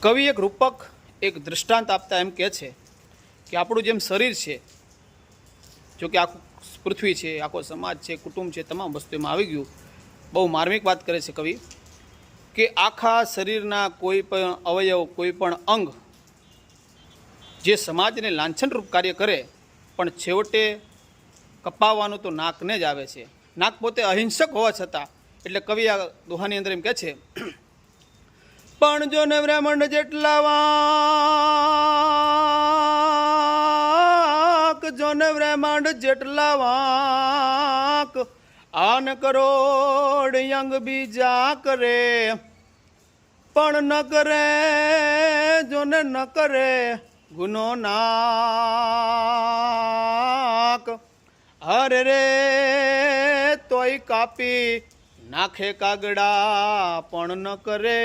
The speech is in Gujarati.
કવિ એક રૂપક એક દૃષ્ટાંત આપતા એમ કહે છે કે આપણું જેમ શરીર છે, જો કે આખું પૃથ્વી છે, આખો સમાજ છે, કુટુંબ છે, તમામ વસ્તુ એમાં આવી ગયું. બહુ માર્મિક વાત કરે છે કવિ કે આખા શરીરના કોઈ પણ અવયવ, કોઈ પણ અંગ જે સમાજને લાંછનરૂપ કાર્ય કરે, પણ છેવટે કપાવવાનું તો નાકને જ આવે છે. નાક પોતે અહિંસક હોવા છતાં, એટલે કવિ આ દોહાની અંદર એમ કહે છે, પણ જો ને બ્રાહ્મણ જેટલા વાંક, જો ને બ્રાહ્મણ જેટલા વાંક, આન કરોડ અંગ બીજા કરે, પણ ન કરે જો ને ન કરે ગુનો નાક. હરે રે તોય કાપી નાખે કાગડા, પણ ન કરે